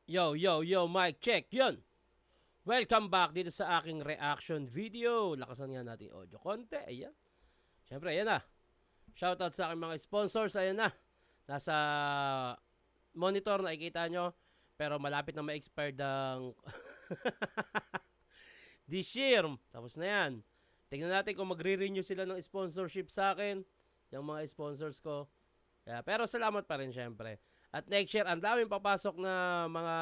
Yo, yo, yo, mic check, yun. Welcome back dito sa aking reaction video. Lakasan nga natin audio konti, ayan. Siyempre, ayan na. Shoutout sa aking mga sponsors, ayan na. Nasa monitor, nakikita nyo. Pero malapit na ma-expired ang this year. Tapos na yan. Tingnan natin kung magre-renew sila ng sponsorship sa akin. Yung mga sponsors ko. Pero salamat pa rin syempre. At next year, ang daming papasok na mga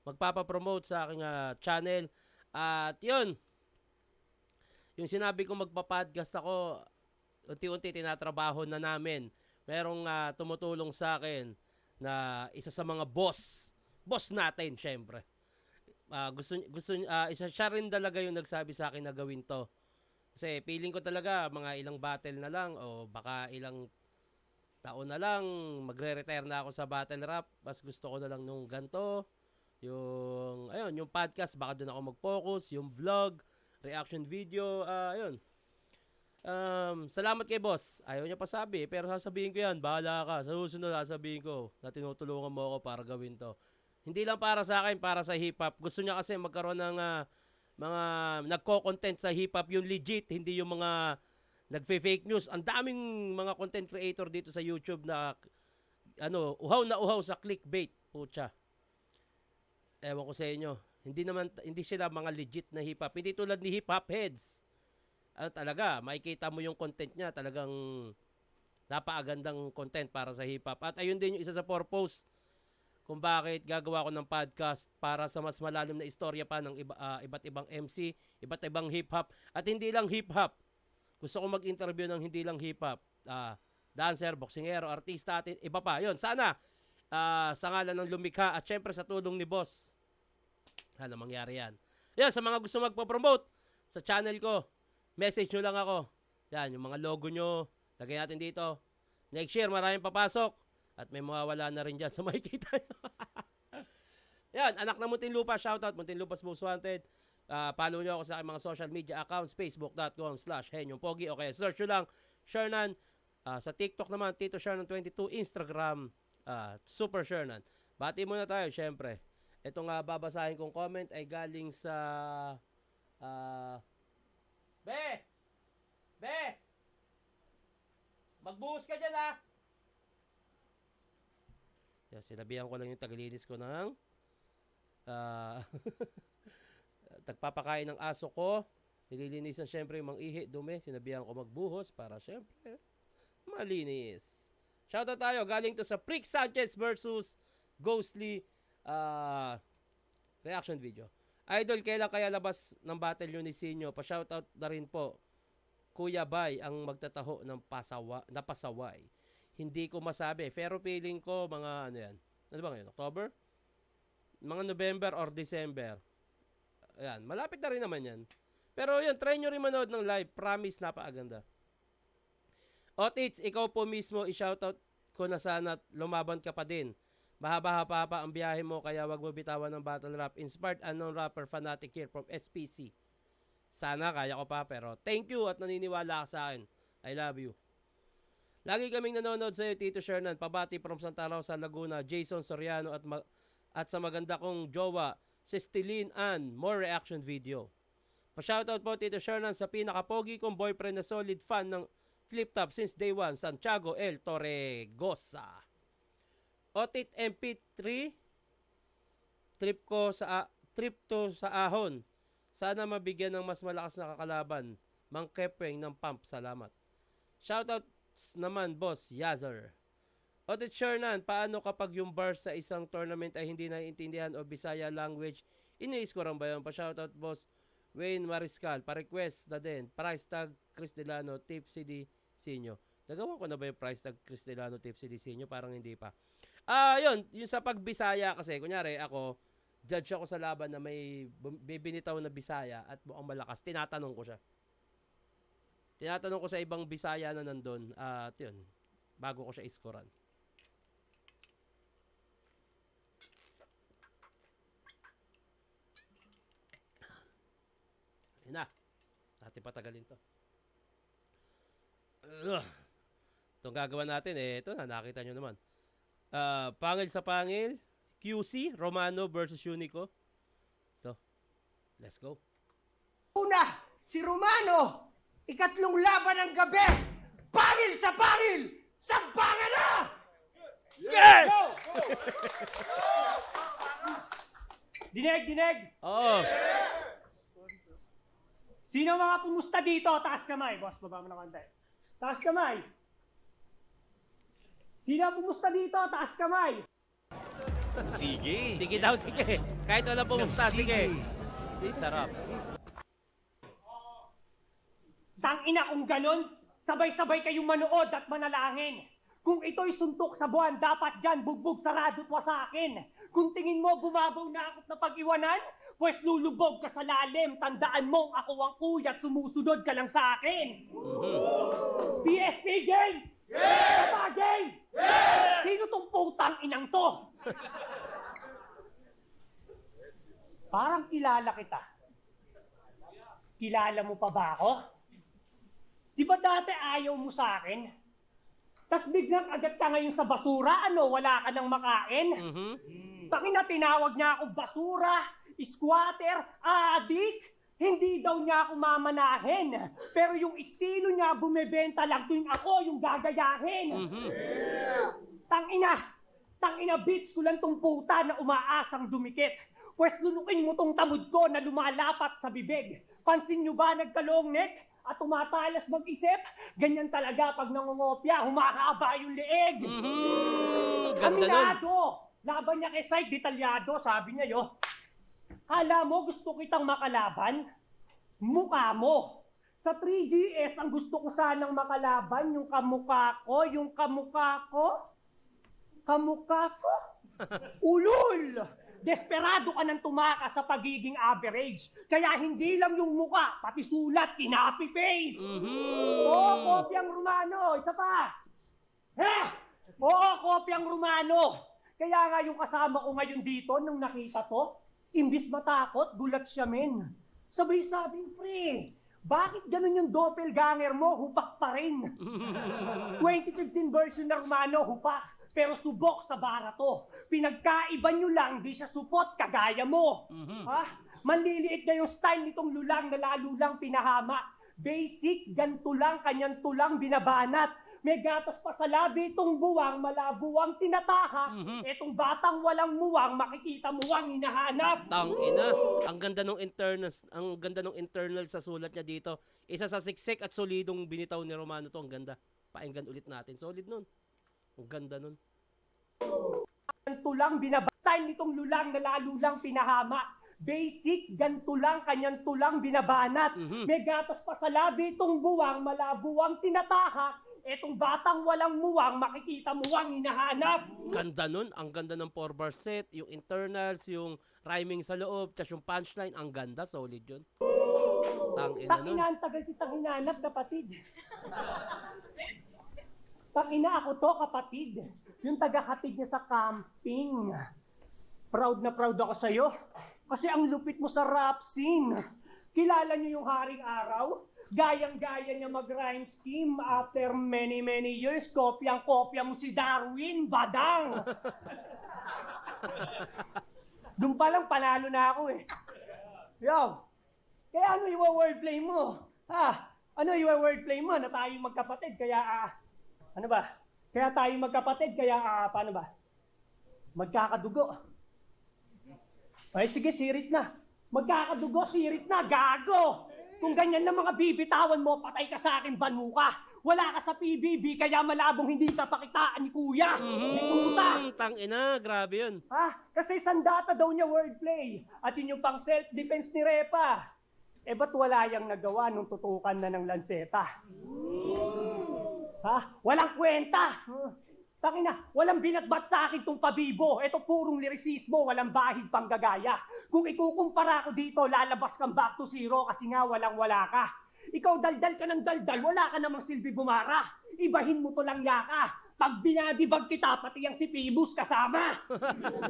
magpapapromote sa aking channel. At yun, yung sinabi ko magpa-podcast ako, unti-unti tinatrabaho na namin. Merong tumutulong sa akin na isa sa mga boss natin syempre. Isa siya rin talaga yung nagsabi sa akin na gawin to. Kasi feeling ko talaga mga ilang battle na lang o baka ilang taon na lang magre-retire na ako sa battle rap. Mas gusto ko na lang nung ganto. Yung podcast baka doon ako mag-focus, yung vlog, reaction video, ayun. Salamat kay boss. Ayaw niya pa sabi, pero sasabihin ko yan. Bahala ka. Sa susunod, sasabihin ko na tinutulungan mo ako para gawin to. Hindi lang para sa akin, para sa hip-hop. Gusto niya kasi magkaroon ng mga nagko-content sa hip-hop, yung legit, hindi yung mga nagfe-fake news. Ang daming mga content creator dito sa YouTube na uhaw na uhaw sa clickbait. Pucha. Ewan ko sa inyo. Hindi sila mga legit na hip-hop. Hindi tulad ni hip-hop heads. Talaga, makikita mo yung content niya, talagang napakagandang content para sa hip-hop. At ayun din yung isa sa purpose kung bakit gagawa ko ng podcast para sa mas malalim na istorya pa ng iba't ibang MC, iba't ibang hip-hop. At hindi lang hip-hop. Gusto ko mag-interview ng hindi lang hip-hop. Dancer, boksingero, artista, at iba pa. Yun, sana sa ngalan ng lumikha at syempre sa tulong ni boss. Sana mangyari yan. Yan, sa mga gusto magpo-promote sa channel ko, message nyo lang ako. Yan, yung mga logo nyo, lagay natin dito. Next year, maraming papasok. At may mawawala na rin dyan sa makikita nyo. Yan, anak ng Muntinlupa, shoutout, Muntinlupa's Most Wanted. Follow nyo ako sa aking mga social media accounts, facebook.com/henyongpogi. Okay, search nyo lang, Shernan. Sa TikTok naman, Tito Shernan22, Instagram, Super Shernan. Bati muna tayo, syempre. Ito nga babasahin kong comment ay galing sa Be! Be! Magbuhos ka dyan, ha! Yan, sinabihan ko lang yung taglilinis ko ng tagpapakain ng aso ko. Nililinisan syempre yung mga ihi, dumi. Sinabihan ko magbuhos para syempre malinis. Shoutout tayo. Galing to sa Prick Sanchez versus Ghostly reaction video. Idol, kailan kaya labas ng battle yun ni Sinyo? Pa-shoutout na rin po. Kuya Bay ang magtataho ng pasaway. Hindi ko masabi. Pero feeling ko mga ano yan. Ano ba ngayon? October? Mga November or December. Ayan. Malapit na rin naman yan. Pero yun, try nyo rin manood ng live. Promise, napakaganda. Otits, ikaw po mismo i-shoutout ko na sana lumaban ka pa din. Mahaba-haba pa ang biyahe mo kaya wag mo bitawan ng battle rap. Inspired unknown rapper fanatic here from SPC. Sana kaya ko pa pero thank you at naniniwala ka sa akin. I love you. Lagi kaming nanonood sa iyo, Tito Shernan. Pabati from Santa Rosa, Laguna, Jason Soriano at sa maganda kong jowa, Cestilin Ann. More reaction video. Pa-shoutout po, Tito Shernan, sa pinakapogi kong boyfriend na solid fan ng Flip Top since day 1, Santiago L. Torregosa. Otit MP3 trip to sa ahon. Sana mabigyan ng mas malakas na kakalaban. Mang Kepweng ng pump, salamat. Shoutout naman, boss Yazer. Otit Shernan, paano kapag yung bar sa isang tournament ay hindi naiintindihan o Bisaya language? Iniis ko rin ba yun? Pa-shoutout, boss Wayne Mariscal. Pa-request na din. Price tag Chris Delano, tip CD Sinyo. Nagawa ko na ba yung price tag Chris Delano, tip CD Sinyo? Parang hindi pa. Yung sa pagbisaya kasi, kunyari ako, judge ako sa laban na may bibinitaw na Bisaya at mukhang malakas, tinatanong ko siya. Tinatanong ko sa ibang Bisaya na nandun, at yun, bago ko siya iskoran. Yun na, natin patagalin to. Itong gagawin natin, ito na, nakita nyo naman. Pangil sa pangil, QC, Romano versus Unico. So, let's go. Una, si Romano, ikatlong laban ng gabi, bangil sa bangil, sampangan na! Yes! Dinig! Oo. Sino mga pumusta dito? Taas kamay. Boss, baba mo na konti. Taas kamay. Sino pumusta dito? Taas kamay. Sige. Sige daw, sige. Kahit wala pumusta, sige. Si sarap. Tangina kung ganun, sabay-sabay kayong manood at manalangin. Kung ito'y suntok sa buwan, dapat dyan bugbog sarado pa sa akin. Kung tingin mo bumabaw na ako na pag-iwanan, pues lulubog ka sa lalim. Tandaan mong ako ang kuya at sumusunod ka lang sa akin. PSP game! Yeah! Game! Yeah! Sino tong putang inang to? Parang kilala kita. Kilala mo pa ba ako? Di ba dati ayaw mo sa akin? Tas biglang agad ka ngayon sa basura, ano, wala ka nang makain? Tangina, tinawag niya ako basura, squatter, adik. Hindi daw niya ako mamanahin. Pero yung estilo niya, bumebenta lang tuwing ako yung gagayahin. Tangina, bitch ko lang tong puta na umaasang dumikit. Pwes lunukin mo tong tamod ko na lumalapat sa bibig. Pansin nyo ba nagka-long neck? At tumatalas mag-isip, ganyan talaga pag nangungopya, humakaba yung leeg. Ganda nun. Aminado! Laban niya kay Side, detalyado, sabi niya yo. Kala mo gusto kitang makalaban? Mukha mo. Sa 3GS, ang gusto ko sanang makalaban, yung kamukha ko, Kamukha ko? Ulol! Desperado ka nang tumakas sa pagiging average. Kaya hindi lang yung muka, pati sulat, kinapi-face. Oo, kopyang Romano. Isa pa. Oo, kopyang Romano. Kaya nga yung kasama ko ngayon dito, nung nakita to, imbis matakot, gulat siya men. Sabay-sabing, pre, bakit ganun yung doppelganger mo, hupak pa rin? 2015 version ng Romano, hupak. Pero subok sa bara to. Pinagkaiba nyo lang, di siya supot kagaya mo. Ha? Manliliit na yung style nitong lulang na lalo lang pinahama. Basic, ganto lang, kanyang tulang binabanat. May gatas pa sa labi itong buwang, malabuwang tinataha. Etong batang walang muwang, makikita muwang hinahanap. Tangina. Ang ganda nung internal sa sulat niya dito. Isa sa siksik at solidong binitaw ni Romano to. Ang ganda. Painggan ulit natin. Solid nun. Ang ganda nun. Ganto lang style nitong lulang na lalo lang pinahama. Basic, ganto lang, kanyang tulang binabanat. May gatas pa sa labi itong buwang, malabuwang tinataha. Etong batang walang muwang, makikita muwang hinahanap. Ganda nun. Ang ganda ng 4-bar set, yung internals, yung rhyming sa loob, tas yung punchline. Ang ganda. Solid yun. Tangina nun. Ang tagal kitang hinanap, kapatid. Tangina ako to, kapatid. Yung taga-hatid niya sa camping. Proud na proud ako sa'yo. Kasi ang lupit mo sa rap scene. Kilala niyo yung Haring Araw? Gayang-gaya niya mag-rhyme scheme after many years. Kopyang-kopya mo si Darwin, badang! Doon pa lang panalo na ako eh. Yo! Kaya ano yung wordplay mo? Ano yung wordplay mo na tayo magkapatid? Kaya ano ba? Kaya tayo magkapatid, kaya paano ba? Magkakadugo. Ay sige, sirit na. Magkakadugo, sirit na, gago! Kung ganyan na mga bibitawan mo, patay ka sa akin, banu ka. Wala ka sa PBB, kaya malabong hindi ka pakitaan ni kuya. Ni puta. Tangina, grabe yun. Kasi sandata daw niya wordplay. At yun yung pang self-defense ni Repa. Ba't wala yang nagawa nung tutukan na ng lanseta? Walang kwenta! Takina, walang binatbat sa akin tong pabibo. Ito purong lirisismo, walang bahid pang gagaya. Kung ikukumpara ko dito, lalabas kang back to zero kasi nga walang-wala ka. Ikaw daldal ka ng daldal, wala ka namang silbi bumara. Ibahin mo to lang yaka. Pag binadibag kita, pati yung si Phoebus kasama.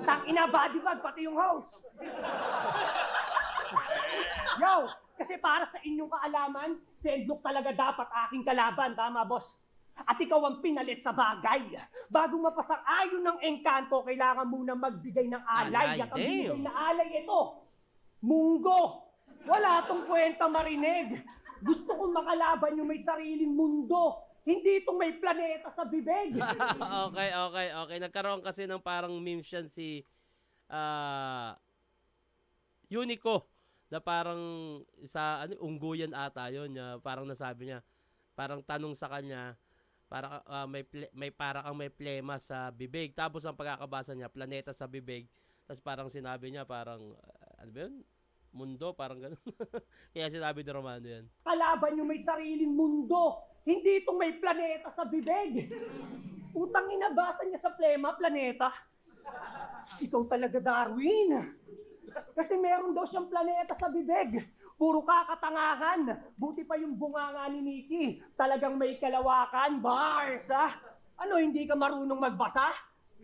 Tangina, bodybag, pati yung house. Yo, kasi para sa inyong kaalaman, si Endlock talaga dapat aking kalaban. Tama, boss? At ikaw ang pinalit sa bagay. Bago mapasang-ayon ng engkanto, kailangan muna magbigay ng alay. Alay, At ang binigay damn. na alay ito, munggo. Wala tong kwenta marinig. Gusto kong makalaban yung may sariling mundo. Hindi itong may planeta sa bibig. Okay. Nagkaroon kasi ng parang memes yan si Unico na parang sa ungguyan ata yun. Parang nasabi niya, parang tanong sa kanya, parang may para kang may plema sa bibig. Tapos ang pagkakabasa niya, planeta sa bibig. Tapos parang sinabi niya parang ano ba yun? Mundo, parang gano'n. Kaya sinabi ni Romano yan. Kalaban yung may sariling mundo. Hindi itong may planeta sa bibig. Utang inabasa niya sa plema, planeta. Ikaw talaga, Darwin. Kasi meron daw siyang planeta sa bibig. Puro kakatangahan. Buti pa yung bunganga ni Nikki. Talagang may kalawakan. Bars, ha? Ano, hindi ka marunong magbasa?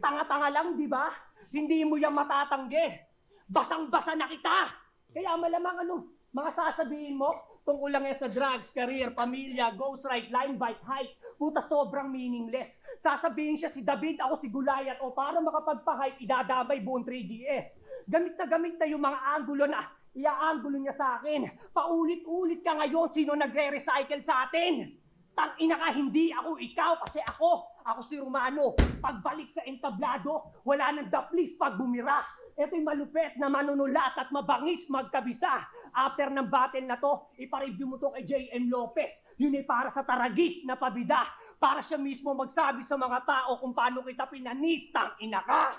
Tanga-tanga lang, di ba? Hindi mo yan matatanggi. Basang-basa na kita. Kaya malamang mga sasabihin mo, tungkol lang yan sa drugs, career, pamilya, ghostwrite, limebite, hike. Puta, sobrang meaningless. Sasabihin siya si David, ako si Goliath, o para makapagpa-hike, idadamay buong 3GS. Gamit na yung mga angulo na ia-angulo niya sa akin. Paulit-ulit ka ngayon, sino nagre-recycle sa atin? Tang-ina ka, hindi ako ikaw, kasi ako si Romano. Pagbalik sa entablado, wala nang daplis pag bumira. Ito'y malupet na manunulat at mabangis magkabisa. After ng battle na to, ipareview mo to kay J.M. Lopez. Yun ay para sa taragis na pabida. Para siya mismo magsabi sa mga tao kung paano kita pinanistang inaka.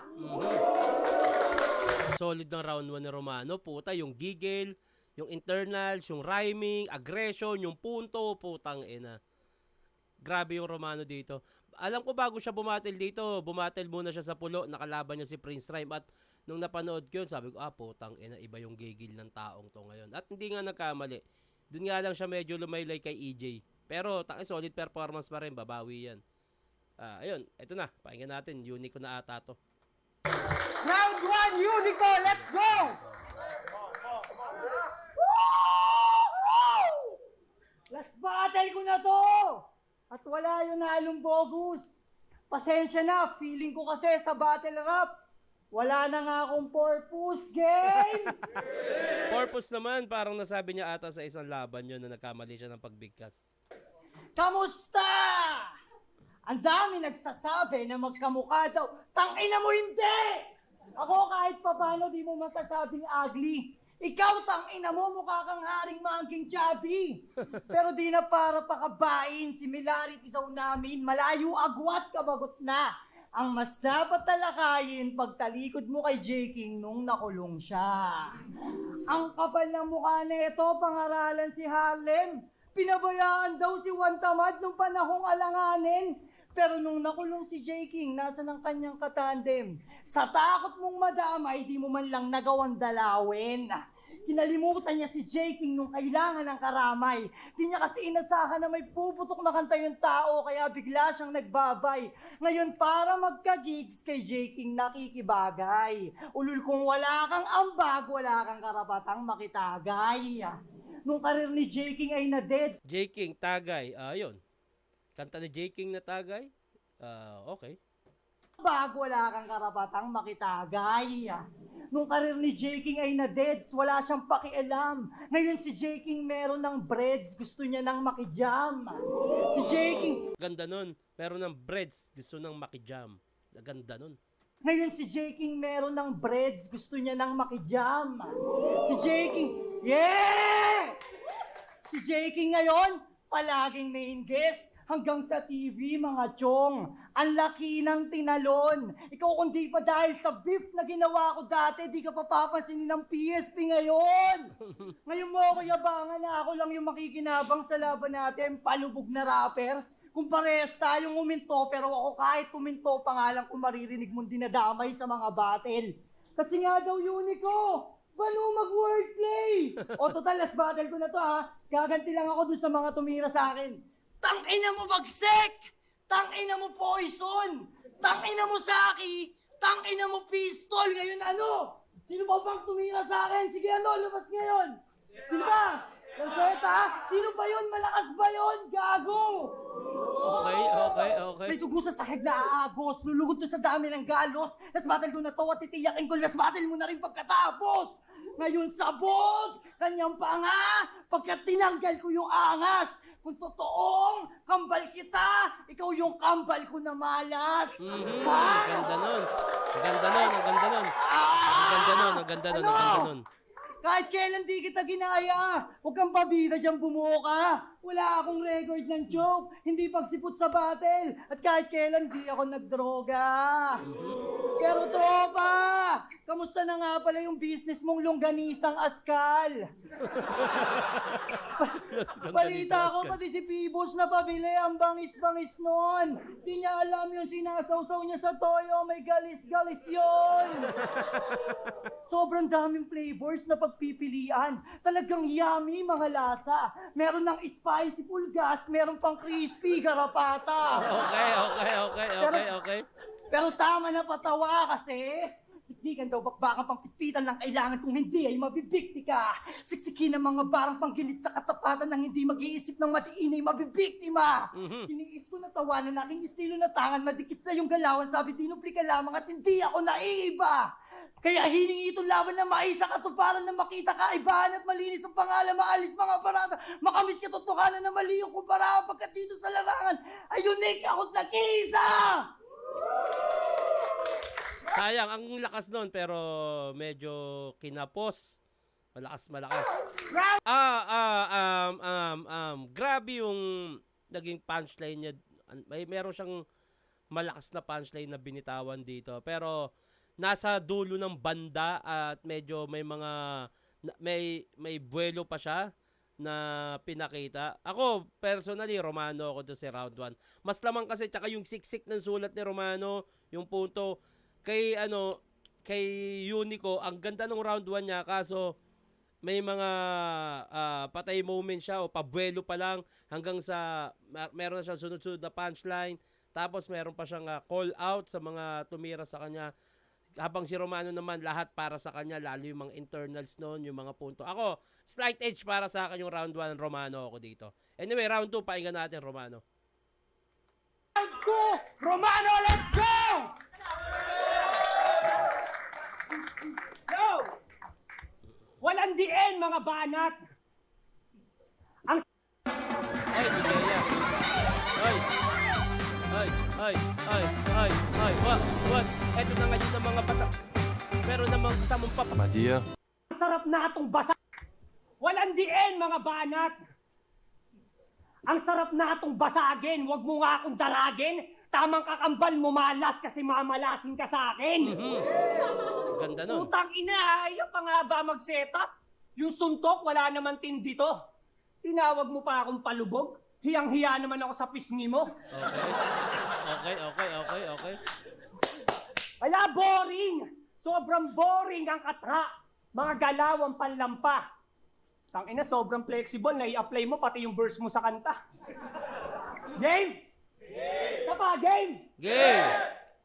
Solid ng round 1 ni Romano. Puta, yung giggle, yung internals, yung rhyming, aggression, yung punto, putang ina. Grabe yung Romano dito. Alam ko bago siya bumatil dito, bumatil muna siya sa pulo, nakalaban niya si Prince Rhyme at nung napanood ko yun, sabi ko, putang ina, iba yung gigil ng taong to ngayon. At hindi nga nagkamali. Doon nga lang siya medyo lumaylay kay EJ. Pero solid performance pa rin, babawi yan. Ayun, eto na, pakinggan natin, Unico na ata to. Round 1, Unico, let's go! Last battle ko na to! At wala yung nalong bogus. Pasensya na, feeling ko kasi sa battle rap, wala na nga akong purpose, game! Purpose naman, parang nasabi niya ata sa isang laban yun na nagkamali siya ng pagbigkas. Kamusta? Ang dami nagsasabi na magkamukha daw. Tangina mo hindi! Ako kahit papano di mo masasabing ugly. Ikaw tangina mo mukha kang haring mangking chubby. Pero di na para pakabain, similarity daw namin, malayo agwat kabagot na. Ang mas dapat talakayin pagtalikod mo kay J. King nung nakulong siya. Ang kapal ng mukha nito, pangaralan si Harlem. Pinabayaan daw si Juan Tamad nung panahong alanganin. Pero nung nakulong si J. King, nasa ng kanyang katandem. Sa takot mong madamay, di mo man lang nagawang dalawin. Kinalimutan niya si J. King nung kailangan ng karamay. Di niya kasi inasahan na may puputok na kanta yung tao, kaya bigla siyang nagbabay. Ngayon para magka-gigs kay J. King nakikibagay. Ulul kung wala kang ambag, wala kang karapatang makitagay. Nung karir ni J. King ay na-dead. J. King, Tagay, ayun. Kanta ni J. King na Tagay? Okay. Bago wala kang karapatang makitagay. Nung karir ni J. King ay na-deads, wala siyang pakialam. Ngayon si J. King meron ng breads, gusto niya ng makijam. Si J. King... Ganda nun. Meron ng breads, gusto ng makijam. Ganda nun. Ngayon si J. King meron ng breads, gusto niya ng makijam. Si J. King... Yeah! Si J. King ngayon, palaging main guest. Hanggang sa TV, mga chong. Ang laki ng tinalon. Ikaw kung di pa dahil sa beef na ginawa ko dati, di ka papapansinin ng PSP ngayon. Ngayon mo ako yabangan na ako lang yung makikinabang sa laban natin, palubog na rapper. Kung parehas tayong uminto, pero ako kahit uminto, pangalan ko maririnig mong dinadamay sa mga battle. Kasi nga daw, Unico, balo mag-wordplay. O total, last battle ko na to ha. Gaganti lang ako dun sa mga tumira sa akin. Tangina mo bagsek! Tangina mo poison! Tangina mo saki! Tangina mo pistol! Ngayon ano? Sino ba bang tumira sa akin? Sige ano, labas ngayon! Sino ba? Rosetta, sino ba yun? Malakas ba yun? Gago! Okay. May dugo sa sahig na aagos. Lulugod to sa dami ng galos. Last battle ko na to at titiyakin ko. Last battle mo na rin pagkatapos. Ngayon sabog, kanyang panga, pagkat tinanggal ko yung angas. Kung totoong kambal kita, ikaw yung kambal ko na malas. Ang ganda nun. Kahit kailan di kita ginaya, huwag kang pabida dyan bumuo ka. Wala akong record ng joke, hindi pagsipot sa battle, at kahit kailan di ako nagdroga. Pero tropa, kamusta na nga pala yung business mong longganisang askal? Balita ko pati si Pibos na pabili ang bangis-bangis nun. Di niya alam yung sinasawsaw niya sa toyo, may galis-galis yun. Sobrang daming flavors na pagpipilian. Talagang yummy mga lasa. Meron ng spicy pulgas, meron pang crispy garapata. Okay. Pero tama na patawa kasi tiktikan daw bakbakang pang pitpitan lang kailangan kung hindi ay mabibikti ka. Siksikin ang mga barang panggilit sa katapatan ng hindi mag-iisip ng matiinay mabibiktima. Iniis ko na tawanan aking estilo na tangan madikit sa iyong galawan. Sabi dinupli ka lamang at hindi ako naiiba. Kaya hiningi itong laban na maisa katuparan na makita kaibahan at malinis ang pangalan, maalis mga parada, makamit katotohanan na mali yung kumpara pagkat dito sa larangan ay unique ako't nag-iisa! Sayang, ang lakas nun, pero medyo kinapos. Malakas. Grabe yung naging punchline niya. Meron siyang malakas na punchline na binitawan dito. Pero nasa dulo ng banda at medyo may mga may buwelo pa siya na pinakita. Ako, personally, Romano ako doon sa round 1. Mas lamang kasi, tsaka yung siksik ng sulat ni Romano, yung punto, kay Unico, ang ganda ng round 1 niya, kaso may mga patay moment siya o pabuelo pa lang hanggang sa meron na siyang sunod-sunod na punchline, tapos meron pa siyang call out sa mga tumira sa kanya. Habang si Romano naman, lahat para sa kanya, lalo yung mga internals noon, yung mga punto. Ako, slight edge para sa akin yung round 1, Romano ako dito. Anyway, round 2, pakinggan natin, Romano. Round 2, Romano, let's go! Yo! Walang diin, mga banat! Ay, Bigaya. Ay, what? Eto na ngayon ng mga bata. Pero namang kasamang papa. Madia. Ang sarap na itong basa. Walang diin, mga banat! Ang sarap na itong basagin. Huwag mo nga akong daragin. Tamang kakambal mo malas kasi mamalasin ka sa akin. Ganda nun. Utang ina, ayaw pa nga ba mag-setup? Yung suntok, wala naman tindi to. Tinawag mo pa akong palubog? Hiyang-hiya naman ako sa pisngi mo. Okay. Kaya boring! Sobrang boring ang katra. Mga galawang panlampa. Tangina, sobrang flexible. Nai-apply mo pati yung verse mo sa kanta. Game! Sa pa, game! Game!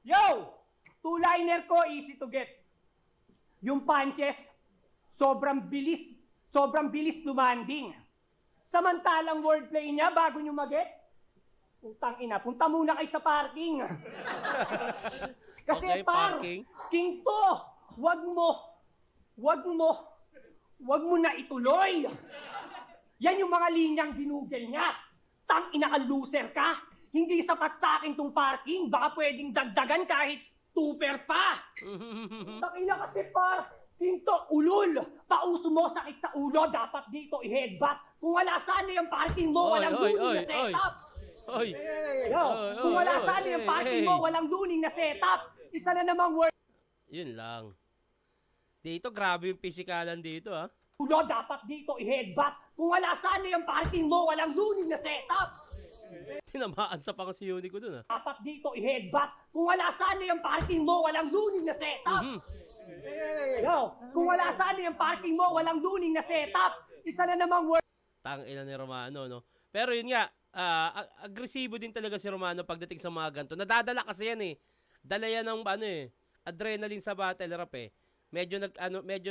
Yo! Two-liner ko, easy to get. Yung punches, sobrang bilis lumanding. Samantalang wordplay niya, bago nyo mag-gets, putang ina, punta muna kayo sa parking. Kasi Okay, parking. king to, wag mo na ituloy. Yan yung mga linyang ginugel niya. Tang ina ka, loser ka. Hindi sapat sa akin tong parking, baka pwedeng dagdagan kahit tuper pa. Tang ina kasi king to, ulol. Pauso mo, sakit sa ulo, dapat dito i-headbutt. Kung wala sana yung parking mo, walang duning na setup. Yo, kung wala sana yung parking mo, walang duning na setup. Isa na namang word. Yun lang. Dito, grabe yung pisikalan dito, ha? Ulo, dapat dito i-headbutt. Kung wala sana yung parking mo, walang duning na setup. Tinamaan sa pang si Unico dun, ha? Dapat dito i-headbutt. Kung wala sana yung parking mo, walang duning na setup. Yo, kung wala sana yung parking mo, walang duning na setup. Isa na namang word. Tangina ni Romano, no? Pero yun nga, agresibo din talaga si Romano pagdating sa mga ganito. Nadadala kasi yan, eh. Dala yan ng, adrenaline sa battle rap, eh. Medyo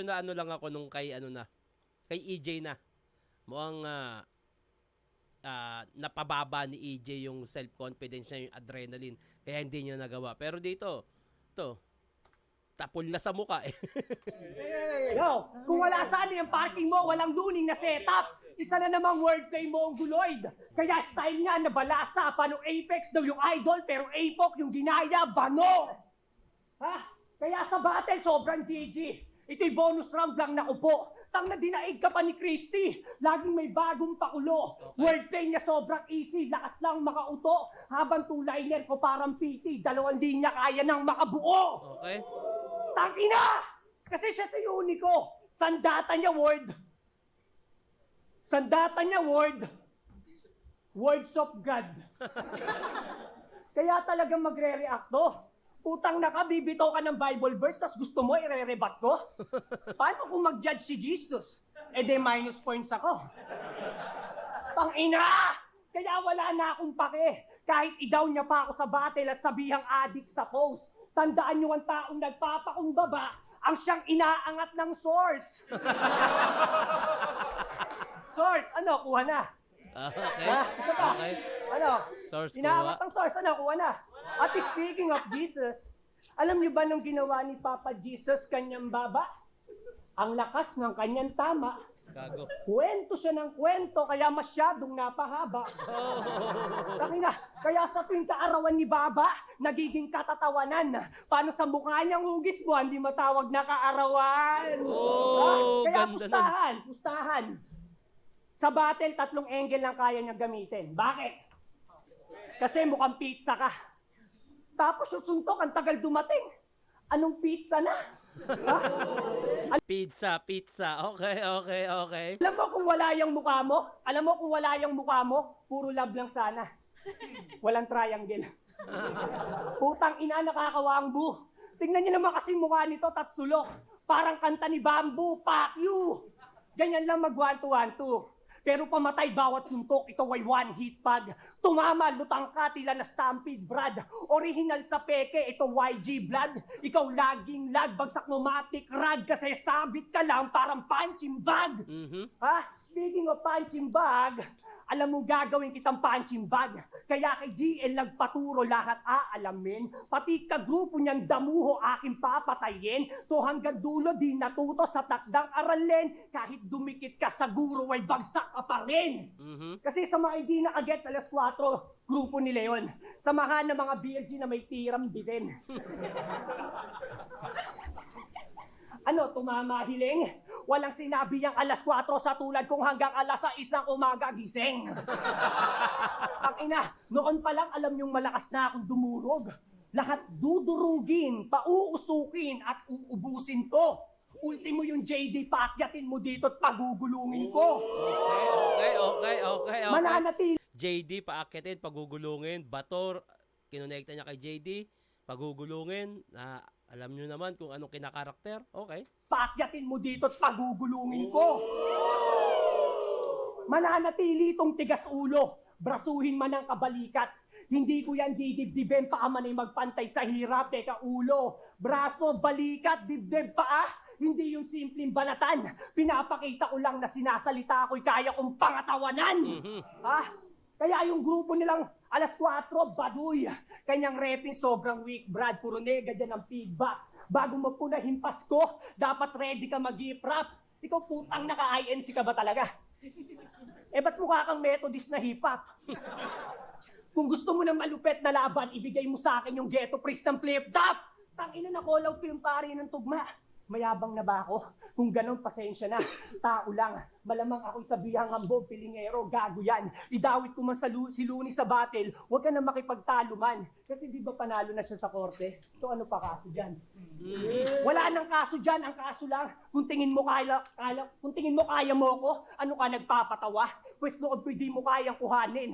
na lang ako nung kay EJ na. mukhang napababa ni EJ yung self-confidence niya, yung adrenaline. Kaya hindi niya nagawa. Pero dito, tapol na sa muka eh. Yo, kung wala sana yung parking mo, walang luning na setup. Isa na namang wordplay mo ang guloid. Kaya style nga na balasa. Paano Apex daw yung idol, pero Apoc yung ginaya, bano. Ha? Kaya sa battle, sobrang GG. Ito'y bonus round lang na upo. Tang na dinaig ka pa ni Christy. Laging may bagong pakulo. Wordplay niya sobrang easy. Lakas lang makauto. Habang two-liner ko parang PT. 2 linya kaya nang makabuo. Okay? Tangina! Kasi siya si Unico. Sandata niya word. Sandata niya word. Words of God. Kaya talagang magre-react to. Utang na ka, bibitaw ka ng Bible verse, tas gusto mo ire-rebat ko? Paano kung mag-judge si Jesus? Eh de minus points ako. Tangina! Kaya wala na akong pake. Kahit i-down niya pa ako sa battle at sabihang addict sa post. Tandaan niyo ang taong nagpapakumbaba ang siyang inaangat ng source. Source, ano, kuha na. Okay. Ha? Isa pa. Okay. Ano? Source Inaangat kuha. ng source, ano, kuha na. At speaking of Jesus, alam niyo ba nung ginawa ni Papa Jesus kanyang baba? Ang lakas ng kanyang tama. Gago. Kwento siya ng kwento, kaya masyadong napahaba. Tangina, kaya sa tuwing kaarawan ni Baba, nagiging katatawanan. Paano sa mukha niyang hugis mo, hindi matawag na kaarawan. Kaya ganda pustahan. Sa battle, 3 angle lang kaya niyang gamitin. Bakit? Kasi mukhang pizza ka. Tapos yung suntok, ang tagal dumating. Anong pizza na? Ha? Pizza. Okay. Alam mo kung wala yung mukha mo? Alam mo kung wala yung mukha mo? Puro love lang sana. Walang triangle. Putang ina, nakakawang bu. Tingnan niyo naman kasi mukha nito, tatsulok. Parang kanta ni Bamboo, fuck you. Ganyan lang mag 1-2-1-2. Pero pamatay bawat suntok, ito ay one hit pag. Tumama, lutang ka, tila na stampede, Brad. Original sa peke, ito YG blood. Ikaw laging lag, bagsak mo matik rag. Kasi sabit ka lang, parang punching bag. Ha? Speaking of punching bag, alam mo gagawin kitang punching bag. Kaya kay GL nagpaturo lahat aalamin. Pati kagrupo niyang damuho aking papatayin. To hanggang dulo di natuto sa takdang aralin. Kahit dumikit ka sa guro ay bagsak ka pa rin. Kasi sa mga hindi nakagets alas 4, grupo ni Leon. Samahan ng mga BLG na may tiram din. Ano, tumama hiling? Walang sinabi yang alas 4 sa tulad kung hanggang alas 6 ng umaga gising. Ang ina, noon pa lang alam yung malakas na akong dumurog. Lahat dudurugin, pauusukin at uubusin to. Ultimo yung JD, paakyatin mo dito at pagugulungin ko. Okay. Mananatili JD, paakyatin, pagugulungin. Bator, kinonekta niya kay JD, pagugulungin. Alam niyo naman kung anong kinakarakter. Okay. paakyatin mo dito at pagugulungin ko. Mananatili itong tigas ulo, brasuhin man ang kabalikat. Hindi ko yan didibdibin pa man ay magpantay sa hirap. Teka ulo, braso, balikat, dibdib pa Hindi yung simpleng banatan. Pinapakita ko lang na sinasalita ko'y kaya kong pangatawanan. Kaya yung grupo nilang alas 4, baduy. Kanyang reping sobrang weak, Brad. Puro negative ang feedback. Bago mo po na himpas ko, dapat ready ka mag-hip-rap. Ikaw putang naka-INC ka ba talaga? Ba't mukha kang Methodist na hip-hop? Kung gusto mo ng malupet na laban, ibigay mo sa akin yung ghetto priest ng flip-top. Tangina na call out ko yung pari ng tugma. Mayabang na ba ako? Kung ganun, pasensya na. Tao lang. Malamang ako'y sabihang hambog, pilingero, gago yan. Idawit ko man si Luni sa battle, huwag ka na makipagtalo man. Kasi di ba panalo na siya sa korte? So ano pa kaso dyan? Wala nang kaso dyan. Ang kaso lang, kung tingin mo kaya mo ko, ano ka nagpapatawa? Pwes noon pwede mo kayang kuhanin.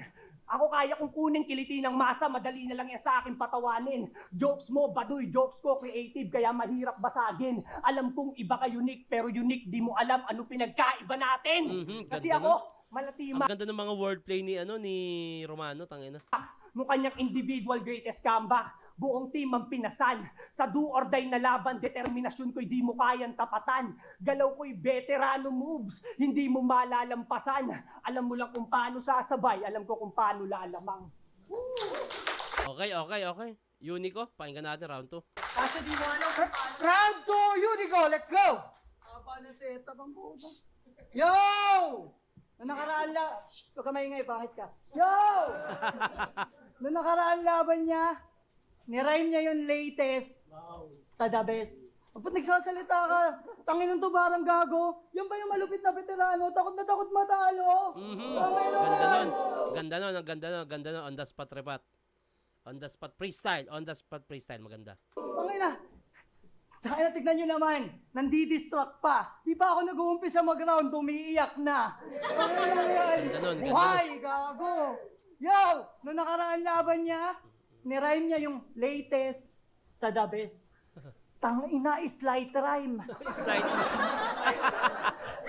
Ako kaya kong kunin kiliti ng masa, madali na lang yan sa akin patawanin. Jokes mo, baduy, jokes ko, creative, kaya mahirap basagin. Alam kong iba ka unique, pero unique, di mo alam ano pinagkaiba natin. Kasi ganda ako, malatima. Ang ganda ng mga wordplay ni Romano, tangina. Nung kanyang individual greatest comeback. Buong team ang pinasan. Sa do or die na laban, determinasyon ko'y di mo kayang tapatan. Galaw ko'y veterano moves, hindi mo malalampasan. Alam mo lang kung paano sasabay, alam ko kung paano lalamang. Okay. Unico, pakinggan natin round 2. Kasi di mo alam kung paano. Round 2, Unico, let's go! Haba na setup ang buo. Yo! Noong nakaraan Shh, huwag ka maingay, bakit ka? Yo! Noong nakaraan laban niya, nirhyme niya yung latest sa the best. Ba't nagsasalita ka? Tangin ng tubarang gago. Yan ba yung malupit na veterano? Takot na takot matalo. Ganda nun. On the spot repat. On the spot freestyle. Maganda. Tangin na. Tangin na, tignan nyo naman. Nandidistract pa. Di pa ako nag-uumpisa mag-round, umiiyak na. Tangin na yan. Ganda nun. Buhay, gago. Yo! Noong nakaraan laban niya, nirhyme niya yung latest sa the best. Tangina is light rhyme.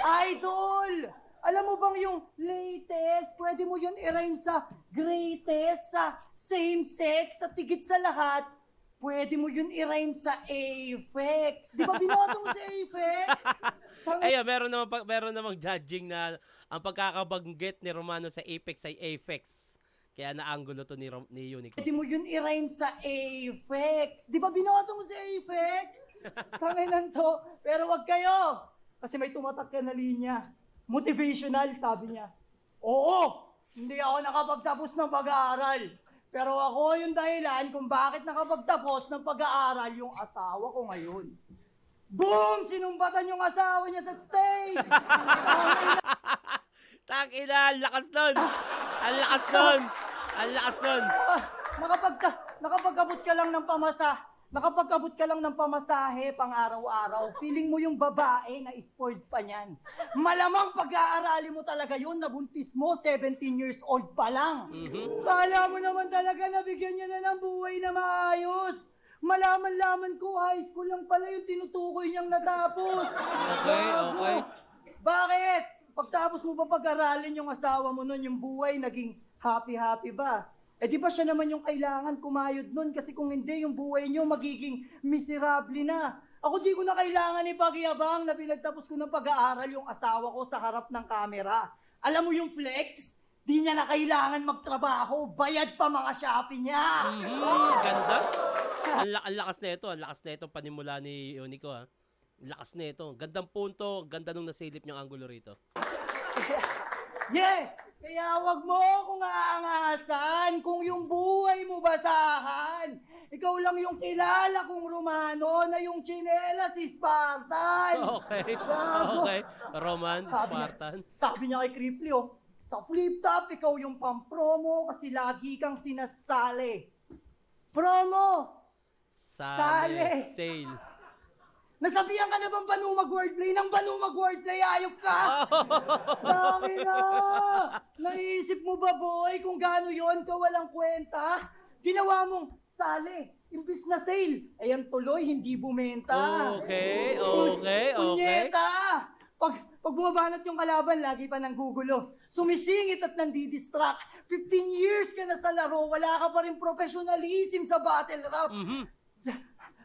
Idol! Alam mo bang yung latest, pwede mo yun i-rhyme sa greatest, sa same sex, sa tigit sa lahat. Pwede mo yun i-rhyme sa Apex. Di ba binoto mo sa Apex? Ayun, meron namang judging na ang pagkakabanggit ni Romano sa Apex ay Apex. Kaya naanggulo to ni Unico. Pwede mo yun i-rhyme sa Apex. Di ba binoto mo sa Apex? Tanginan to. Pero wag kayo. Kasi may tumatak na linya. Motivational, sabi niya. Oo, hindi ako nakapagtapos ng pag-aaral. Pero ako yung dahilan kung bakit nakapagtapos ng pag-aaral yung asawa ko ngayon. Boom! Sinumbatan yung asawa niya sa stage! Tangina, ang lakas nun! Ang lakas nun! Nakapagkabot ka lang ng pamasahe pang araw-araw. Feeling mo yung babae na spoiled pa niyan. Malamang pag-aarali mo talaga yun, nabuntis mo, 17 years old pa lang. Kala mo naman talaga nabigyan niya na ng buhay na maayos. Malaman-laman ko, high school lang pala yung tinutukoy niyang natapos. Okay. Bakit? Pagtapos mo ba pag-aralin yung asawa mo nun, yung buhay naging happy-happy ba? Eh di ba siya naman yung kailangan kumayod nun? Kasi kung hindi, yung buhay niyo magiging miserable na. Ako di ko na kailangan ipagiyabang na pinagtapos ko ng pag-aaral yung asawa ko sa harap ng kamera. Alam mo yung flex? Di niya na kailangan magtrabaho, bayad pa mga Shopee niya. Ganda. Ang lakas na ito panimula ni Unico ha. Ang lakas na ito. Gandang punto, ganda nung nasilip niyang anggulo rito. Yeah! Kaya wag mo akong aangasan kung yung buhay mo basahan. Ikaw lang yung kilala kong Romano na yung tsinelas si Spartan. Okay. Roman, Spartan. Sabi niya kay Cripply, sa flip top, ikaw yung pang-promo kasi lagi kang sinasali. Promo! Sale. Sale. Nasabihan ka na bang banumag wordplay? Nang banumag wordplay, ayop ka! Dami na! Naisip mo ba, boy, kung gaano yon ka walang kwenta? Ginawa mong sale, imbis na sale. Ayan tuloy, hindi bumenta. Okay. Punyeta! Pag bumabanat yung kalaban, lagi pa nang gugulo. Sumisingit at nandidistract. 15 years ka na sa laro, wala ka pa rin professionalism sa battle rap.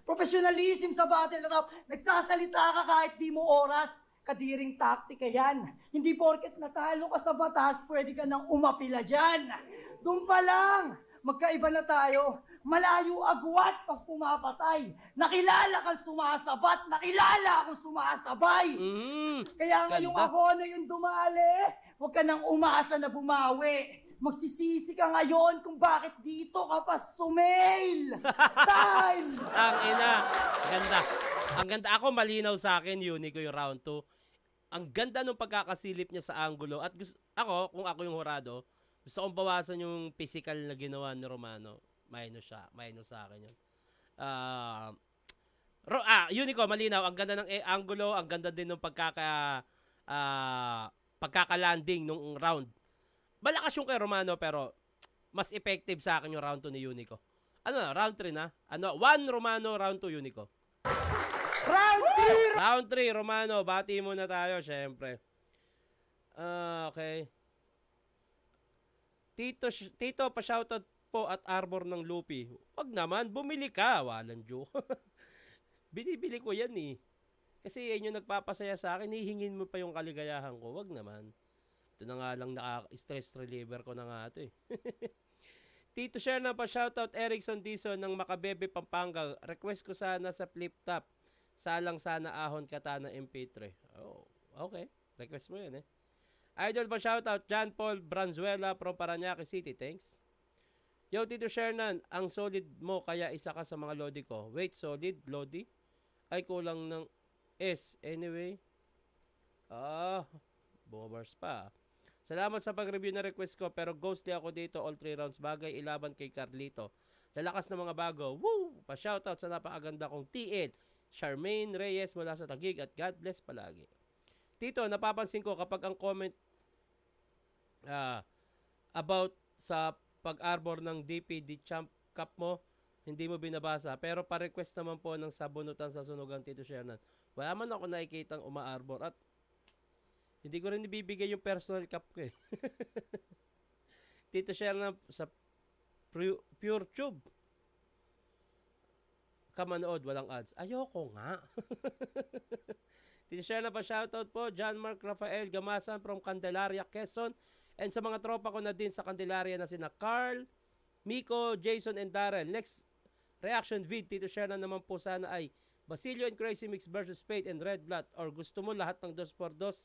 Professionalism sa battle rap. Nagsasalita ka kahit di mo oras. Kadiring taktika yan. Hindi porket natalo ka sa batas, pwede ka nang umapila dyan. Doon pa lang, magkaiba na tayo. Malayo agwat pag pumapatay. Nakilala kang sumasabat, nakilala akong sumasabay. Kaya ngayong Ganda. ako na yung dumali, huwag ka nang umasa na bumawi. Magsisisi ka ngayon kung bakit dito ka pa sumail. Time! Ang ina. Ganda. Ang ganda. Ako malinaw sa akin, Unico, yung round 2. Ang ganda nung pagkakasilip niya sa angulo. At ako, kung ako yung hurado, gusto kong bawasan yung physical na ginawa ni Romano. Minus sa akin yun. Unico, malinaw. Ang ganda ng angulo. Ang ganda din ng pagkakalanding nung round. Malakas yung kay Romano pero mas effective sa akin yung round 2 ni Unico. Ano na, round 3 na? 1 Romano, round 2 Unico. Round 3 Romano, bati muna tayo syempre. Okay. Tito, pa-shoutout po at arbor ng Lupi. Wag naman, bumili ka. Walang joke. Binibili ko yan eh. Kasi yan yung nagpapasaya sa akin, hihingin mo pa yung kaligayahan ko. Wag naman. Ito na nga lang stress reliever ko na nga ito eh. Tito share na pa shoutout Erickson Dizon ng Makabebe, Pampanga. Request ko sana sa flip top. Salang sana ahon katana MP3. Oh, okay. Request mo yun eh. Idol pa shoutout John Paul Branzuela from Parañaque City. Thanks. Yo, Tito Shernan, ang solid mo kaya isa ka sa mga lodi ko. Wait, solid? Lodi? Ay, kulang ng S. Anyway. Bumabars pa. Salamat sa pag-review na request ko pero ghostly ako dito all 3 rounds. Bagay ilaban kay Carlito. Lalakas ng mga bago. Woo! Pa-shoutout sa napakaganda kong TL. Charmaine Reyes mula sa Taguig at God bless palagi. Tito, napapansin ko kapag ang comment about sa pag-arbor ng DPD Champ Cup mo, hindi mo binabasa. Pero pa-request naman po ng sabunutan sa sunugan, Tito Shernan. Wala man ako nakikitang uma-arbor at hindi ko rin ibibigay yung personal cup ko eh. Tito Shernan sa Pure Tube. Kamanood, walang ads. Ayoko nga. Tito Shernan pa shoutout po, John Mark Rafael Gamasan from Candelaria, Quezon. And sa mga tropa ko na din sa Candelaria na sina Carl, Miko, Jason, and Darrell. Next reaction vid, Tito Shernan naman po sana ay Basilio and Crazy Mix versus Spade and Red Blood. Or gusto mo lahat ng 2x2?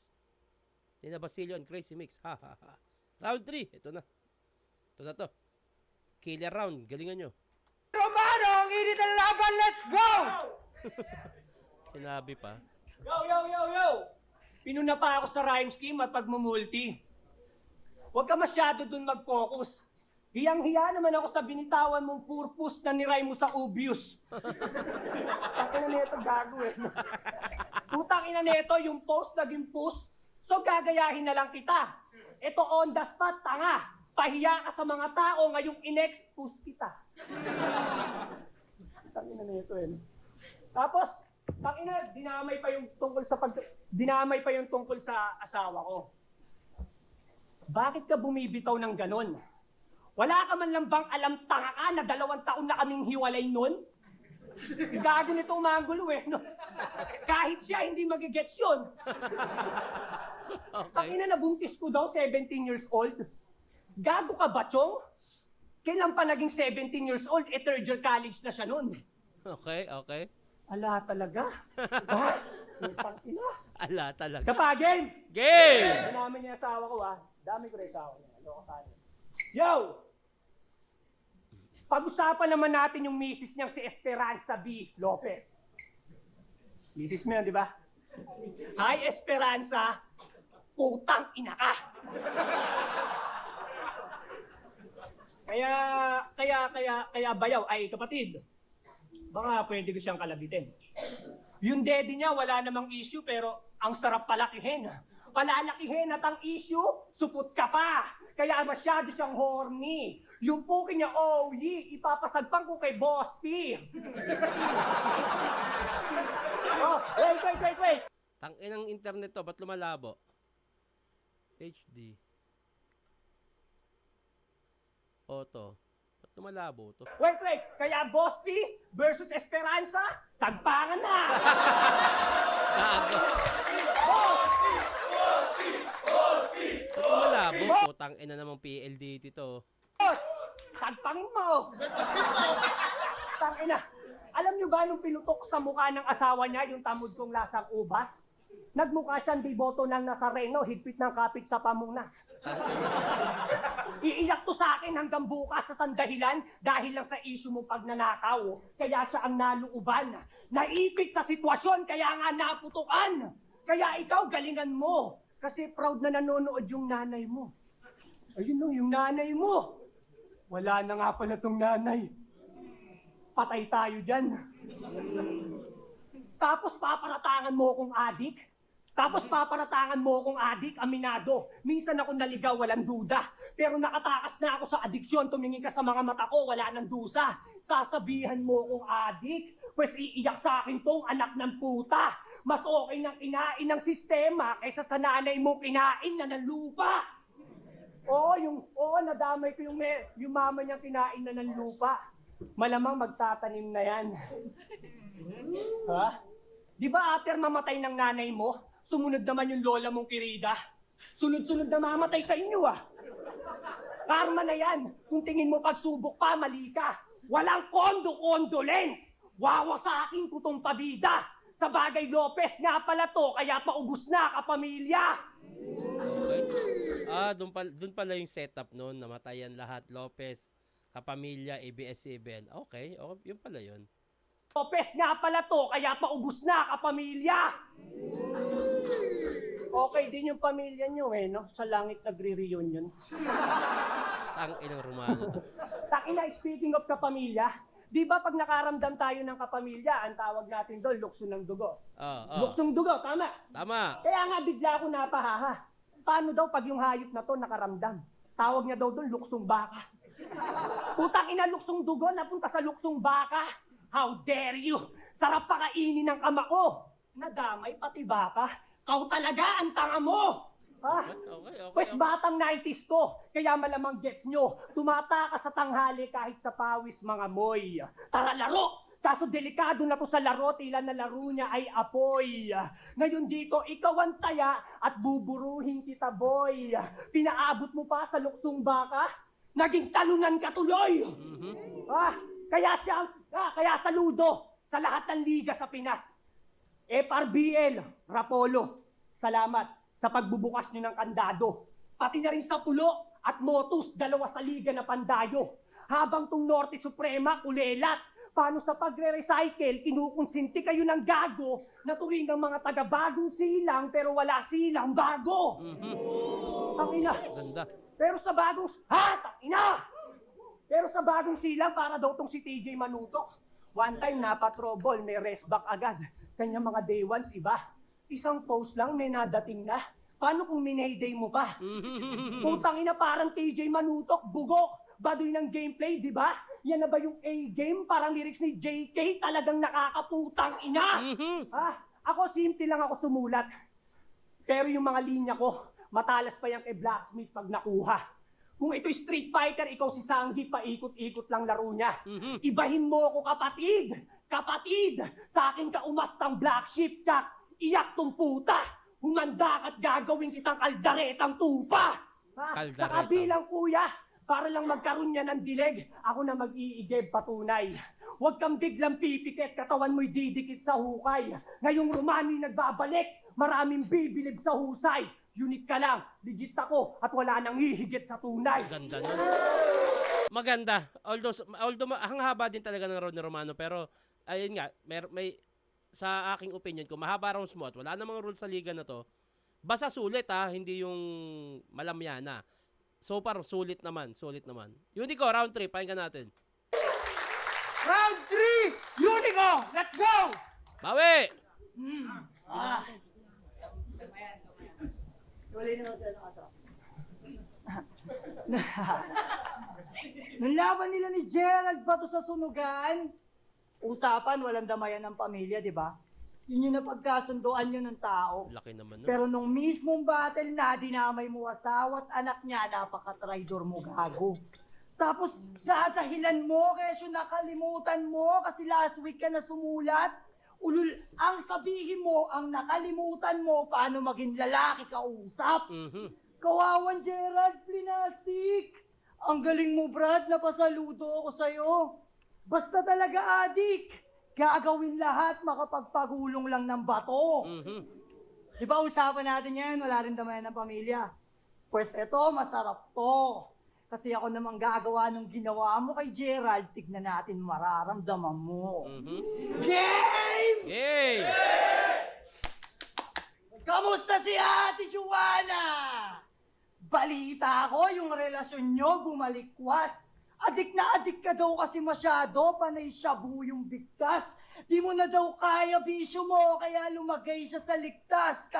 Tina Basilio and Crazy Mix. Ha ha ha. Round 3. Ito na. Ito na to. Killer round. Galingan nyo. Romano, ang init ang laban, let's go! Sinabi pa. Yo! Pinuna pa ako sa rhyme scheme at pagmumulti. Huwag ka masyado dun mag-focus. Hiyang-hiya naman ako sa binitawan mong purpose na niray mo sa obvious. Sakin na neto gago eh. Tutang ina neto, yung post naging post. So gagayahin na lang kita. Ito on the spot, tanga. Pahiya ka sa mga tao, ngayong in-expose kita. Tangina neto eh. Tapos, tangina, dinamay pa yung tungkol sa asawa ko. Bakit ka bumibitaw ng ganon? Wala ka man lang bang alam tanga ka na 2 taon na kaming hiwalay nun? Gago nitong magulo eh. No? Kahit siya, hindi magigets yun. Okay. Tangina, nabuntis ko daw, 17 years old. Gago ka ba, Chong? Kailan pa naging 17 years old? 3rd year college na siya nun. Okay. Ala talaga? Ha? Tangina. Ala talaga. Sa pa, game! Game! Hindi namin niya asawa ko, ha? Dami ko rin asawa niya. Loko tayo. Yo! Pag-usapan naman natin yung misis niyang si Esperanza B. Lopez. Misis mo yan, di ba? Hi, Esperanza. Putang ina ka. Kaya bayaw, ay kapatid. Baka pwede ko siyang kalabitin. Yung daddy niya, wala namang issue, pero ang sarap palakihin. Palalakihin at ang issue, supot ka pa. Kaya masyado siyang horny. Yung puki niya, oh, ipapasagpang ko kay Boss P. Oh, wait. Tangin ng internet to, ba't lumalabo? HD. Auto. Ba't lumalabo to? Wait. Kaya Boss P versus Esperanza, sagpangan na. Gago. Ba't lumalabo? Putang ina namang PLDT to. Boss, sagpangin mo. Tangina. Alam niyo ba nung pinutok sa mukha ng asawa niya yung tamod kong lasang ubas? Nagmukha siyang deboto ng Nazareno, higpit ng kapit sa pamunas. Iiyak to sa akin hanggang bukas sa sandahilan dahil lang sa issue mo pagnanakaw. Kaya siya ang naluuban. Naipit sa sitwasyon, kaya nga naputukan. Kaya ikaw, galingan mo. Kasi proud na nanonood yung nanay mo. Ayun no, yung nanay mo. Wala na nga pala tong nanay. Patay tayo dyan. Tapos paparatangan mo akong adik. Aminado. Minsan ako naligaw, walang duda. Pero nakatakas na ako sa adiksyon. Tumingin ka sa mga mata ko, wala nang dusa. Sasabihan mo akong adik, pues iiyak sa akin tong anak ng puta. Mas okay nang kinain ng sistema kaysa sa nanay mo kinain na ng lupa. Oo, nadamay ko yung mama niyang kinain na ng lupa. Malamang magtatanim na yan. Ha? Di ba after mamatay ng nanay mo, sumunod naman yung lola mong kirida? Sunod-sunod na mamatay sa inyo ah. Karma na yan. Kung tingin mo pagsubok pa, mali ka. Walang condolence. Wawa sa aking putong pabida. Sa bagay Lopez nga pala to, kaya paubos na kapamilya. Okay. Doon pala yung setup noon, namatayan lahat, Lopez, kapamilya, ABS-CBN. Okay, yun pala yun. Lopez nga pala to, kaya paubos na kapamilya. Okay din yung pamilya nyo no? Sa langit nagre-reunion. Ang ilang Romano to. Takina, speaking of kapamilya, di ba pag nakaramdam tayo ng kapamilya, ang tawag natin doon, lukso ng dugo. Luksong dugo, tama? Tama. Kaya nga bigla ako napahaha. Paano daw pag yung hayop na to nakaramdam? Tawag niya daw doon, luksong baka. Putang ina, luksong dugo, napunta sa luksong baka. How dare you? Sarap pakainin ng ama ko. Nadamay pati baka. Kau talaga ang tanga mo. Ha? Okay. Pues batang 90s to, kaya malamang gets nyo, tumatakas sa tanghali kahit sa pawis mga moy. Tara laro! Kaso delikado na to sa laro, tila na laro niya ay apoy. Ngayon dito, ikaw ang taya at buburuhin kita boy. Pinaabot mo pa sa luksong baka, naging talunan ka tuloy. Kaya saludo sa lahat ng liga sa Pinas. FRBL, Rapolo, salamat sa pagbubukas nyo ng kandado. Pati na rin sa Pulo at Motus, dalawa sa liga na pandayo. Habang tong Norte Suprema, kulelat. Paano sa pagre-recycle, kinukonsinti kayo ng gago na tuwing ang mga taga-bagong silang pero wala silang bago. Tangina. Ganda. Pero sa bagong silang, para daw tong si TJ Manutok. One time, napatrobol, may rest back agad. Kanya mga day ones, iba. Isang post lang, may nadating na. Paano kung minayday mo pa? Putang ina, parang TJ Manutok, bugok. Baduy ng gameplay, di ba? Yan na ba yung A-game? Parang lyrics ni JK, talagang nakakaputang ina. Ako, simple lang ako sumulat. Pero yung mga linya ko, matalas pa yan kay Blacksmith pag nakuha. Kung ito'y Street Fighter, ikaw si Sanggi, paikot-ikot lang laro niya. Ibahin mo ako, kapatid! Kapatid! Sa akin ka umastang black sheep, Jack! Iyak tong puta! Humanda ka't gagawin kitang kaldaretang tupa! Sa kabilang kuya, para lang magkaroon niya ng dileg, ako na mag-iigib patunay. Huwag kang biglang pipikit, katawan mo'y didikit sa hukay. Ngayong Romani nagbabalik, maraming bibilib sa husay. Unique ka lang, legit ako, at wala nang hihigit sa tunay. Ganda nun. Maganda. Although ang haba din talaga ng Ronnie Romano, pero ayun nga, may sa aking opinion ko, mahaba rounds mo at wala namang rule sa liga na to. Basta sulit hindi yung malamyana. So far, sulit naman. Unico, round 3, pakinggan natin. Round 3, Unico! Let's go! Bawi! Wala na sa ito. Nung laban nila ni Gerald Bato sa sunugan, usapan, walang damayan ng pamilya, di ba? Yun yung napagkasunduan nyo ng tao. Laki naman nun. Pero nung mismong battle na, dinamay mo asawa at anak niya, napaka-traidor mo, gago. Tapos, dadahilan mo, kesyo nakalimutan mo, kasi last week ka na sumulat. Ulul, ang sabihin mo, ang nakalimutan mo, paano maging lalaki kausap. Kawawan Gerald, plinastik. Ang galing mo, Brad, napasaludo ako sa'yo. Basta talaga, adik. Gagawin lahat, makapagpagulong lang ng bato. Di ba usapan natin yan, wala rin damayan ng pamilya. Pues eto, masarap to. Kasi ako namang gagawa ng ginawa mo kay Gerald, tignan natin mararamdaman mo. Game! Yay! Kamusta si Ate Joanna? Balita ko, yung relasyon nyo bumalikwas. Adik na adik ka daw kasi masyado, panay shabu yung bigkas. Di mo na daw kaya bisyo mo, kaya lumagay siya sa ligtas.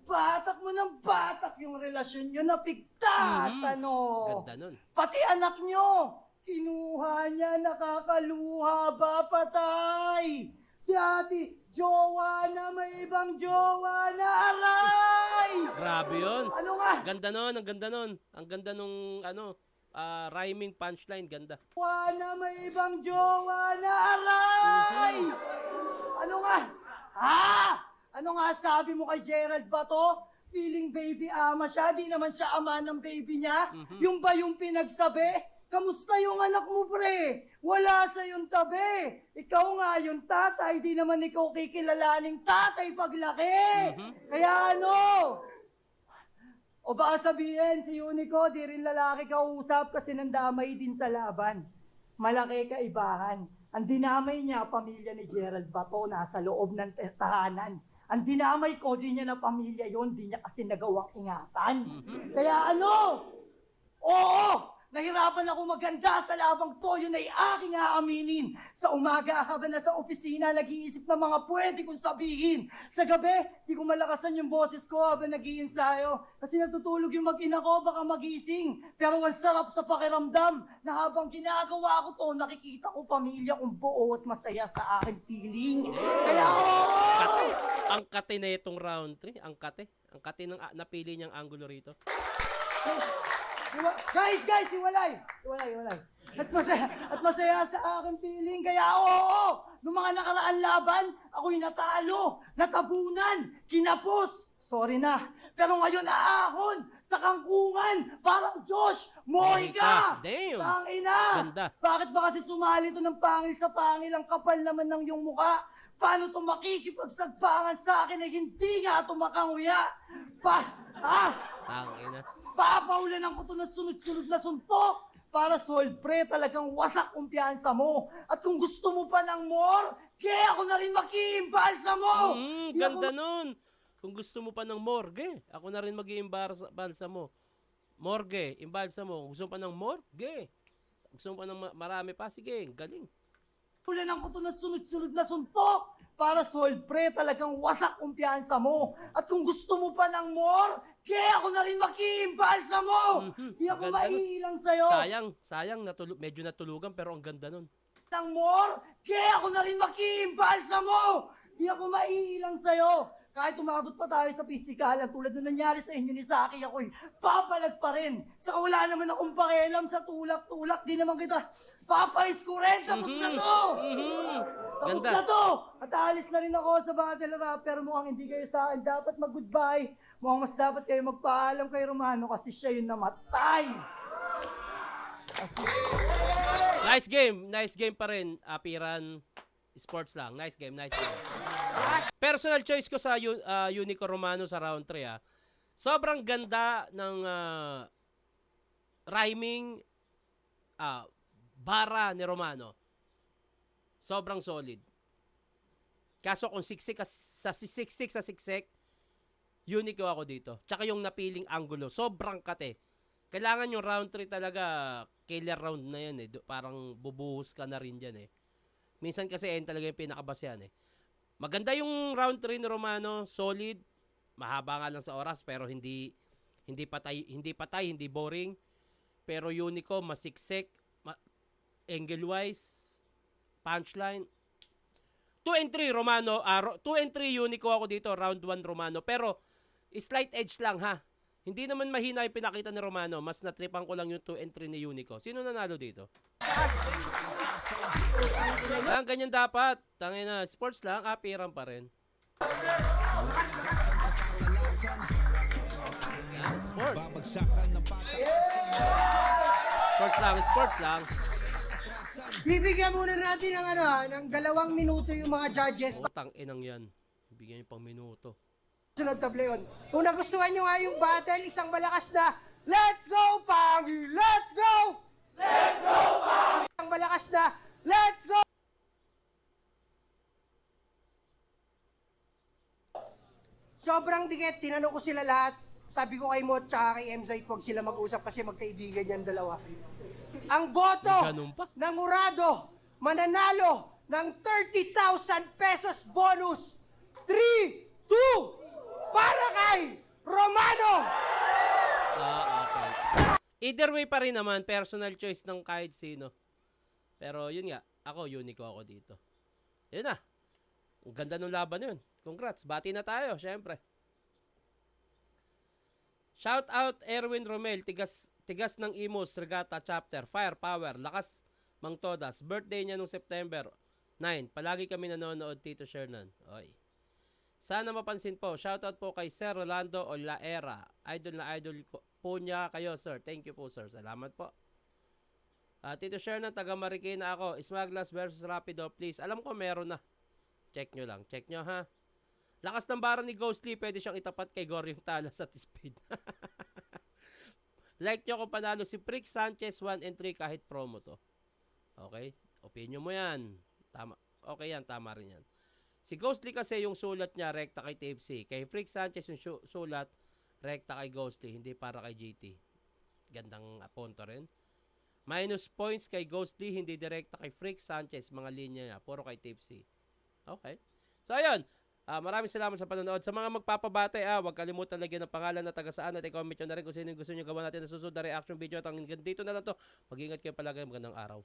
Batak mo ng batak yung relasyon nyo, napigtas, ano? Ganda nun. Pati anak nyo, kinuha niya, nakakaluha ba, patay? Si Ate Joanna, may ibang jowa na aray! Grabe yun. Ano nga? Ganda nun, ang ganda nun. Ang ganda nung, rhyming punchline, ganda. Wala may ibang jowa na aray! Ano nga? Ano nga sabi mo kay Gerald Bato? Feeling baby ama siya, di naman siya ama ng baby niya. Yung ba yung pinagsabi? Kamusta yung anak mo, pre? Wala sa yung tabi. Ikaw nga yung tatay, di naman ikaw kikilalaning tatay paglaki. Kaya ano? O baka sabihin, si Unico, di rin lalaki kausap kasi nandamay din sa laban. Malaki kaibahan. Ang dinamay niya, pamilya ni Gerald Bato, nasa loob ng tahanan. Ang dinamay ko, di niya na pamilya yon, di niya kasi nagawang ingatan. Kaya ano? Oo! Nahirapan ako maganda sa labang to, yun ay aking aaminin. Sa umaga, habang nasa opisina, nag-iisip ng mga pwede kong sabihin. Sa gabi, di ko malakasan yung boses ko habang nag-iinsayo. Kasi natutulog yung mag-ina ko, baka magising. Pero ang sarap sa pakiramdam na habang ginagawa ko to, nakikita ko pamilya kong buo at masaya sa aking feeling. Kaya Kate. Ang kate na itong round 3. Ang kate. Ang kate ng napili niyang angulo rito. Guys, hiwalay. At masaya sa aking feeling. Kaya oo, nung mga nakaraan laban, ako'y natalo, natabunan, kinapos. Sorry na. Pero ngayon aahon sa kangkungan. Parang Josh, moy ka! Damn. Tangina! Ganda. Bakit ba kasi sumali to ng pangil sa pangil? Ang kapal naman ng iyong muka. Paano to makikipagsagpangan sa akin na hindi nga ito makanguya? Tangina. Papaulan ko to ng sunod-sunod na suntok para solpre talagang wasak kumpiyansa mo. At kung gusto mo pa ng more, kaya ako na rin makiimbalsa mo. Di ako Ganda nun. Kung gusto mo pa ng morgue, ako na rin mag-iimbalsa mo. Morgue, imbalsa mo. Gusto mo pa ng morgue. Gusto mo pa ng marami pa, sige, galing. Ulan ko to ng sunod-sunod na suntok para solpre talagang wasak kumpiyansa mo. At kung gusto mo pa ng more, kaya ako na rin makiimbalsa mo. Di ako Ganda nun. maiilang sa'yo. Sayang, medyo natulugan pero ang ganda nun. Ng more, kaya ako na rin makiimbalsa mo. Di ako maiilang sa'yo. Kahit umabot pa tayo sa pisikalan, tulad na nangyari sa inyo ni Saki, ako'y papalag pa rin. Saka wala naman akong pakialam sa tulak-tulak. Di naman kita papais ko rin. Tapos na to! Tapos Ganda. na to! At aalis na rin ako sa battle rap, pero mukhang hindi kayo sa akin dapat mag-goodbye. Mukhang mas dapat kayo magpaalam kay Romano kasi siya yung namatay. Nice game pa rin. Apiran sports lang. Nice game. Personal choice ko sa Unico Romano sa round 3 Sobrang ganda ng rhyming bara ni Romano. Sobrang solid. Kaso kung siksik sa siksik, Unico ako dito. Tsaka yung napiling angulo, sobrang kate. Kailangan yung round 3 talaga, killer round na yan Parang bubuhos ka na rin dyan Minsan kasi talaga yung pinakabas yan Maganda yung round 3 ni Romano, solid. Mahaba nga lang sa oras pero hindi patay, hindi boring. Pero Unico masiksik, angle wise, punchline. 2 and 3 Romano, 2 and 3 Unico ako dito, round 1 Romano. Pero slight edge lang Hindi naman mahina yung pinakita ni Romano. Mas natripan ko lang yung 2 and 3 ni Unico. Sino nanalo dito? Ganyan dapat. Tangina, sports lang, apiran pa rin. Sports lang. Bibigyan muna natin ng 2 minuto yung mga judges. Utang inang yan. Bigyan yung pang minuto. Sunod tableon. Kung nagustuhan nyo nga yung battle, isang malakas na Let's go, Pangi! Let's go! Let's go, Pangi! Isang malakas na Let's go! Sobrang dikit. Tinanong ko sila lahat. Sabi ko kay Mot tsaka kay Emzite, huwag sila mag-usap kasi magkaibigan yan dalawa. Ang boto Ganun pa? ng Urado mananalo ng 30,000 pesos bonus. 3, 2, para kay Romano! Okay. Either way pa rin naman, personal choice ng kahit sino. Pero yun nga, Unico ako dito. Yun na. Ang ganda ng laban yun. Congrats. Bati na tayo, syempre. Shout out Erwin Romel, tigas ng Imus, Regatta Chapter, Firepower, Lakas Mang Todas. Birthday niya nung September 9. Palagi kami nanonood, Tito Shernan. Oy. Sana mapansin po. Shout out po kay Sir Rolando Olaera. Idol na idol po niya kayo, sir. Thank you po, sir. Salamat po. Tito Shernan, taga Marikina ako. Smaglas versus Rapido, please. Alam ko meron na. Check nyo lang. Check nyo, ha? Lakas ng bara ni Ghostly, pwede siyang itapat kay Goryong Talas at Speed. Like nyo kung panalo si Frick Sanchez 1 and 3 kahit promo to. Okay? Opinion mo yan. Tama. Okay yan, tama rin yan. Si Ghostly kasi yung sulat niya, rekta kay TFC. Kay Frick Sanchez yung sulat, rekta kay Ghostly, hindi para kay GT. Gandang punto rin. Minus points kay Ghostly, hindi direkta kay Frick Sanchez. Mga linya niya, puro kay TFC. Okay. So, ayun. Maraming salamat sa panonood. Sa mga magpapabate, huwag kalimutan lagyan ng pangalan na taga saan at i-comment nyo na rin kung sino yung gusto nyo gawa natin na susunod na reaction video. At hanggang dito na lang to. Mag-ingat kayo palagi. Magandang araw.